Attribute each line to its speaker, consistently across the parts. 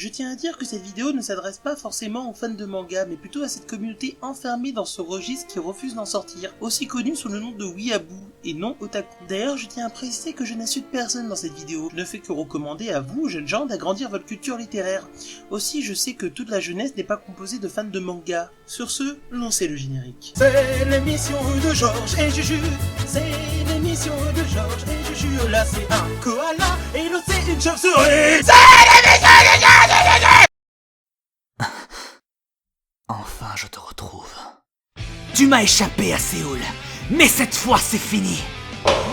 Speaker 1: Je tiens à dire que cette vidéo ne s'adresse pas forcément aux fans de manga, mais plutôt à cette communauté enfermée dans ce registre qui refuse d'en sortir, aussi connue sous le nom de Weeaboo, et non Otaku. D'ailleurs, je tiens à préciser que je n'insulte personne dans cette vidéo, je ne fais que recommander à vous, jeunes gens, d'agrandir votre culture littéraire. Aussi, je sais que toute la jeunesse n'est pas composée de fans de manga. Sur ce, lancez le générique. C'est l'émission de Georges et Juju, c'est l'émission de Georges et Juju, là c'est un koala, et l'autre c'est une chauve-souris.
Speaker 2: Enfin, je te retrouve. Tu m'as échappé à Séoul, mais cette fois c'est fini.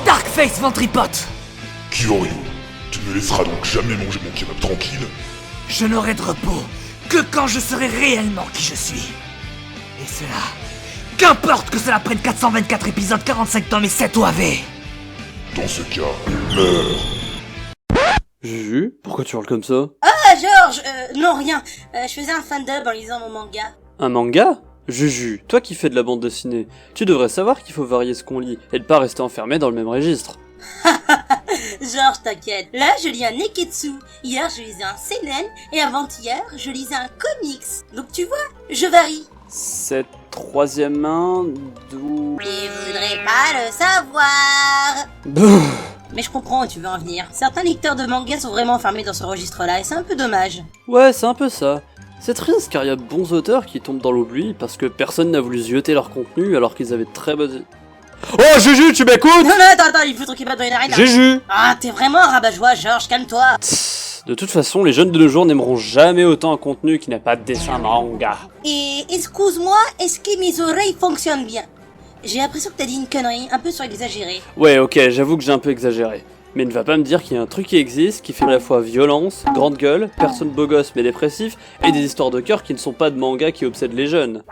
Speaker 2: Darkface Ventripote.
Speaker 3: Kyoryu, tu ne laisseras donc jamais manger mon kebab tranquille.
Speaker 2: Je n'aurai de repos que quand je serai réellement qui je suis. Et cela, qu'importe que cela prenne 424 épisodes, 45 tomes et 7 OAV.
Speaker 3: Dans ce cas, meurs.
Speaker 4: Juju, pourquoi tu parles comme ça?
Speaker 5: Ah, Georges, non, rien. Je faisais un fan-dub en lisant mon manga.
Speaker 4: Un manga? Juju, toi qui fais de la bande dessinée, tu devrais savoir qu'il faut varier ce qu'on lit et ne pas rester enfermé dans le même registre.
Speaker 5: Georges, t'inquiète. Là, je lis un Neketsu. Hier, je lisais un seinen. Et avant-hier, je lisais un comics. Donc tu vois, je varie.
Speaker 4: Cette troisième main, d'où...
Speaker 5: Et vous voudrez pas le savoir.
Speaker 4: Bouh.
Speaker 5: Mais je comprends où tu veux en venir. Certains lecteurs de manga sont vraiment enfermés dans ce registre-là, et c'est un peu dommage.
Speaker 4: Ouais, c'est un peu ça. C'est triste car il y a de bons auteurs qui tombent dans l'oubli parce que personne n'a voulu zioter leur contenu alors qu'ils avaient de très bonnes... Oh Juju, tu m'écoutes?
Speaker 5: Non, attends, il faut truquer pas dans les narines là.
Speaker 4: Juju.
Speaker 5: Ah, t'es vraiment un rabat-joie, Georges, calme-toi.
Speaker 4: De toute façon, les jeunes de nos jours n'aimeront jamais autant un contenu qui n'a pas de dessin manga.
Speaker 5: Et excuse-moi, est-ce que mes oreilles fonctionnent bien? J'ai l'impression que t'as dit une connerie, un peu surexagérée.
Speaker 4: Ouais, ok, j'avoue que j'ai un peu exagéré. Mais ne va pas me dire qu'il y a un truc qui existe, qui fait à la fois violence, grande gueule, personne beau gosse mais dépressif, et des histoires de cœur qui ne sont pas de manga qui obsèdent les jeunes.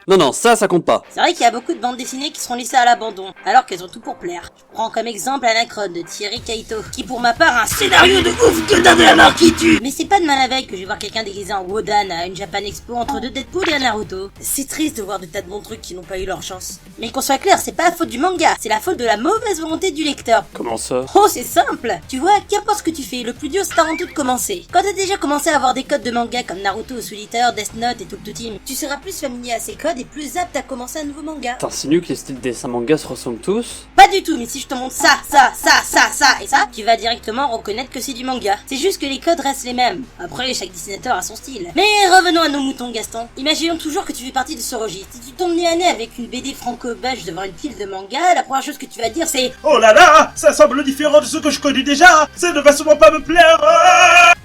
Speaker 4: Non, ça compte pas.
Speaker 5: C'est vrai qu'il y a beaucoup de bandes dessinées qui seront laissées à l'abandon, alors qu'elles ont tout pour plaire. Je prends comme exemple Anacron de Thierry Kaito, qui pour ma part a un scénario de ouf que de la mort qui tue. Mais c'est pas de mal la veille que je vais voir quelqu'un déguisé en Wodan à une Japan Expo entre deux Deadpool et un Naruto. C'est triste de voir des tas de bons trucs qui n'ont pas eu leur chance. Mais qu'on soit clair, c'est pas la faute du manga, c'est la faute de la mauvaise volonté du lecteur.
Speaker 4: Comment ça?
Speaker 5: Oh, c'est simple. Tu vois, qu'importe ce que tu fais, le plus dur c'est avant tout de commencer. Quand t'as déjà commencé à avoir des codes de manga comme Naruto ou Soul Eater, Death Note et tout le team, tu seras plus familier à ces codes et plus apte à commencer un nouveau manga.
Speaker 4: T'insinues que les styles dessin manga se ressemblent tous?
Speaker 5: Pas du tout, mais si je te montre ça et ça, tu vas directement reconnaître que c'est du manga. C'est juste que les codes restent les mêmes. Après, chaque dessinateur a son style. Mais revenons à nos moutons, Gaston. Imaginons toujours que tu fais partie de ce registre. Si tu tombes nez à nez avec une BD franco-belge devant une pile de manga, la première chose que tu vas dire c'est:
Speaker 1: oh là là, ça semble différent de ce que je connais déjà, ça ne va sûrement pas me plaire.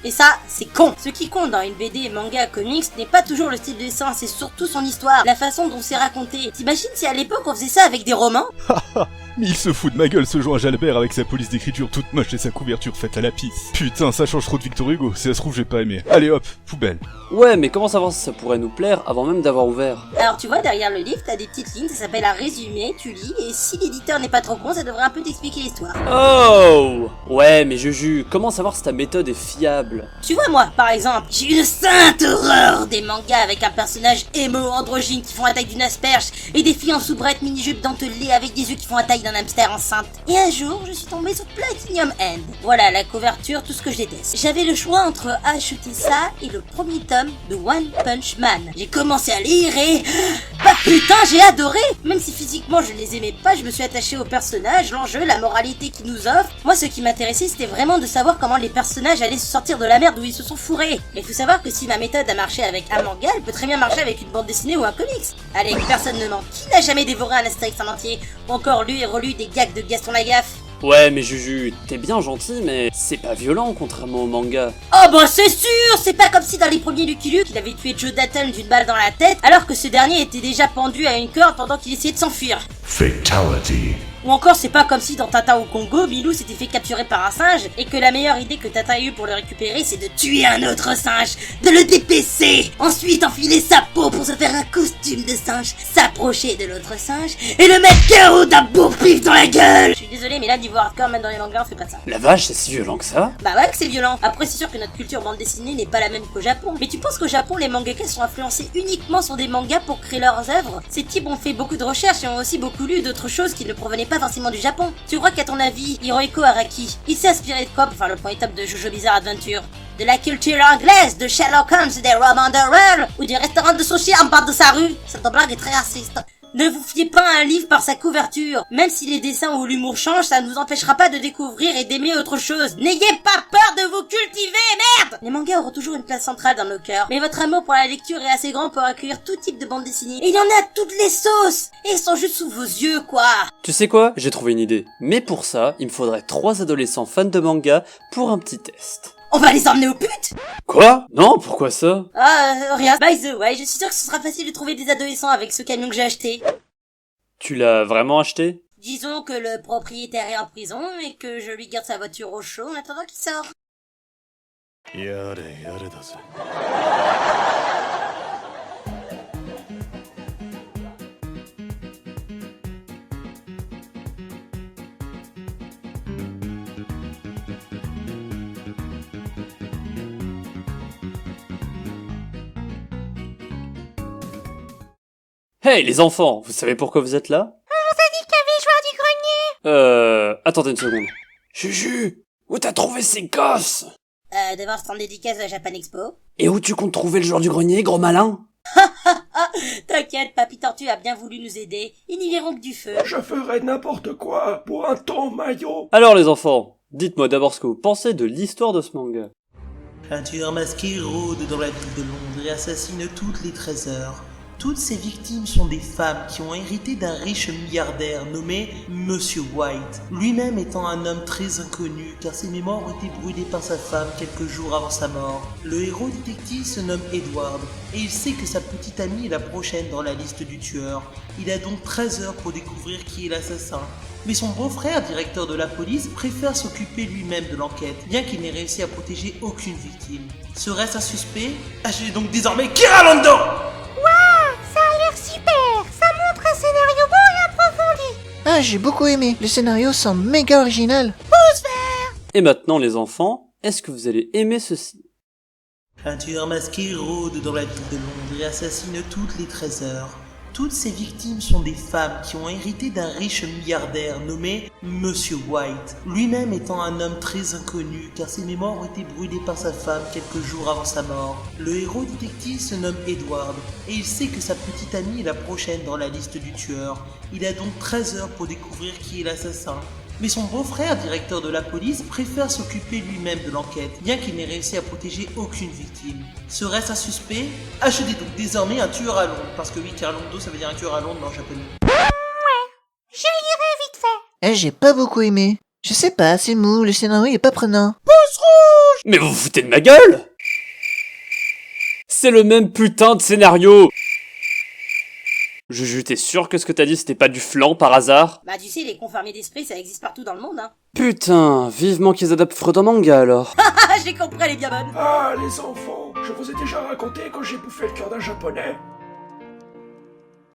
Speaker 5: Et ça, c'est con. Ce qui compte dans une BD, manga, comics n'est pas toujours le style de dessin, c'est surtout son histoire, la façon dont c'est raconté. T'imagines si à l'époque on faisait ça avec des romans?
Speaker 6: Mais il se fout de ma gueule ce Jean Jalbert avec sa police d'écriture toute moche et sa couverture faite à la pisse. Putain, ça change trop de Victor Hugo, si ça se trouve j'ai pas aimé. Allez hop, poubelle.
Speaker 4: Ouais, mais comment savoir si ça pourrait nous plaire avant même d'avoir ouvert?
Speaker 5: Alors tu vois, derrière le livre, t'as des petites lignes, ça s'appelle un résumé, tu lis, et si l'éditeur n'est pas trop con, ça devrait un peu t'expliquer l'histoire.
Speaker 4: Oh! Ouais, mais Juju, comment savoir si ta méthode est fiable?
Speaker 5: Tu vois, moi, par exemple, j'ai une sainte horreur des mangas avec un personnage émo-androgyne qui font la taille d'une asperge, et des filles en soubrette mini-jupe dentelées avec des yeux qui font la taille d'un hamster enceinte. Et un jour, je suis tombée sur Platinum End. Voilà, la couverture, tout ce que je déteste. J'avais le choix entre acheter ça et le premier tome de One Punch Man. J'ai commencé à lire et... bah putain, j'ai adoré. Même si physiquement je ne les aimais pas, je me suis attachée aux personnages, l'enjeu, la moralité qu'ils nous offrent. Moi, ce qui m'intéressait, c'était vraiment de savoir comment les personnages allaient se sortir de la merde où ils se sont fourrés. Mais faut savoir que si ma méthode a marché avec un manga, elle peut très bien marcher avec une bande dessinée ou un comics. Allez, personne ne ment. Qui n'a jamais dévoré un Astérix en entier ou encore lu et relu des gags de Gaston Lagaffe?
Speaker 4: Ouais, mais Juju, t'es bien gentil, mais c'est pas violent contrairement au manga.
Speaker 5: Oh bah c'est sûr. C'est pas comme si dans les premiers Lucky Luke, il avait tué Joe Datton d'une balle dans la tête, alors que ce dernier était déjà pendu à une corde pendant qu'il essayait de s'enfuir.
Speaker 3: Fatality.
Speaker 5: Ou encore, c'est pas comme si dans Tintin au Congo, Milou s'était fait capturer par un singe, et que la meilleure idée que Tintin a eue pour le récupérer, c'est de tuer un autre singe, de le dépecer, ensuite enfiler sa peau pour se faire un costume de singe, s'approcher de l'autre singe, et le mettre KO d'un beau pif dans la gueule. Je suis désolé, mais là, niveau hardcore, même dans les mangas, on fait pas ça.
Speaker 4: La vache, c'est si violent que ça?
Speaker 5: Bah ouais que c'est violent. Après, c'est sûr que notre culture bande dessinée n'est pas la même qu'au Japon. Mais tu penses qu'au Japon, les mangakas sont influencés uniquement sur des mangas pour créer leurs œuvres? Ces types ont fait beaucoup de recherches et ont aussi beaucoup lu d'autres choses qui ne provenaient pas forcément du Japon. Tu crois qu'à ton avis, Hirohiko Araki, il s'est inspiré de quoi pour faire le premier tome de Jojo Bizarre Adventure? de la culture anglaise, de Sherlock Holmes, des romans d'horreur, ou du restaurant de sushi en bas de sa rue. Cette blague est très raciste. Ne vous fiez pas à un livre par sa couverture. Même si les dessins ou l'humour changent, ça ne vous empêchera pas de découvrir et d'aimer autre chose. N'ayez pas peur de vous cultiver, merde! Les mangas auront toujours une place centrale dans nos cœurs, mais votre amour pour la lecture est assez grand pour accueillir tout type de bande dessinée. Et il y en a toutes les sauces! Et ils sont juste sous vos yeux, quoi!
Speaker 4: Tu sais quoi? J'ai trouvé une idée. Mais pour ça, il me faudrait 3 adolescents fans de manga pour un petit test.
Speaker 5: On va les emmener aux putes?
Speaker 4: Quoi? Non, pourquoi ça?
Speaker 5: Rien. By the way, je suis sûr que ce sera facile de trouver des adolescents avec ce camion que j'ai acheté.
Speaker 4: Tu l'as vraiment acheté?
Speaker 5: Disons que le propriétaire est en prison et que je lui garde sa voiture au chaud en attendant qu'il sort.
Speaker 4: Hey les enfants, vous savez pourquoi vous êtes là?
Speaker 7: On t'a dit qu'il y avait les joueurs du grenier.
Speaker 4: Attendez une seconde. Juju, où t'as trouvé ces gosses?
Speaker 5: Devant le stand dédicace de la Japan Expo.
Speaker 4: Et où tu comptes trouver le joueur du grenier, gros malin?
Speaker 5: T'inquiète, Papy Tortue a bien voulu nous aider. Ils n'y verront que du feu.
Speaker 8: Je ferais n'importe quoi pour un ton maillot.
Speaker 4: Alors les enfants, dites-moi d'abord ce que vous pensez de l'histoire de ce manga.
Speaker 1: Un tueur masqué rôde dans la ville de Londres et assassine toutes les 13 heures. Toutes ces victimes sont des femmes qui ont hérité d'un riche milliardaire nommé Monsieur White, lui-même étant un homme très inconnu car ses mémoires ont été brûlées par sa femme quelques jours avant sa mort. Le héros détective se nomme Edward et il sait que sa petite amie est la prochaine dans la liste du tueur. Il a donc 13 heures pour découvrir qui est l'assassin. Mais son beau-frère, directeur de la police, préfère s'occuper lui-même de l'enquête, bien qu'il n'ait réussi à protéger aucune victime. Serait-ce un suspect? J'ai donc désormais Kira Lando!
Speaker 7: Ça a l'air super. Ça montre un scénario beau et approfondi.
Speaker 9: Ah, j'ai beaucoup aimé. Le scénario semble méga original.
Speaker 4: Et maintenant les enfants, est-ce que vous allez aimer ceci?
Speaker 1: Un tueur masqué rôde dans la ville de Londres et assassine toutes les 13 heures. Toutes ces victimes sont des femmes qui ont hérité d'un riche milliardaire nommé Monsieur White, lui-même étant un homme très inconnu car ses mémoires ont été brûlées par sa femme quelques jours avant sa mort. Le héros détective se nomme Edward et il sait que sa petite amie est la prochaine dans la liste du tueur. Il a donc 13 heures pour découvrir qui est l'assassin. Mais son beau-frère, directeur de la police, préfère s'occuper lui-même de l'enquête, bien qu'il n'ait réussi à protéger aucune victime. Serait-ce un suspect? Achetez donc désormais un tueur à Londres, parce que oui, Kirlando ça veut dire un tueur à Londres, mais en japonais.
Speaker 7: Je lirai vite fait.
Speaker 9: J'ai pas beaucoup aimé. Je sais pas, c'est mou, le scénario est pas prenant.
Speaker 4: Mais vous vous foutez de ma gueule? C'est le même putain de scénario! Juju, t'es sûr que ce que t'as dit c'était pas du flan par hasard?
Speaker 5: Bah tu sais, les confirmés d'esprit, ça existe partout dans le monde, hein.
Speaker 4: Putain, vivement qu'ils adaptent Freud en manga alors.
Speaker 5: J'ai compris, elle est bien bonne.
Speaker 8: Ah, les enfants, je vous ai déjà raconté quand j'ai bouffé le cœur d'un japonais.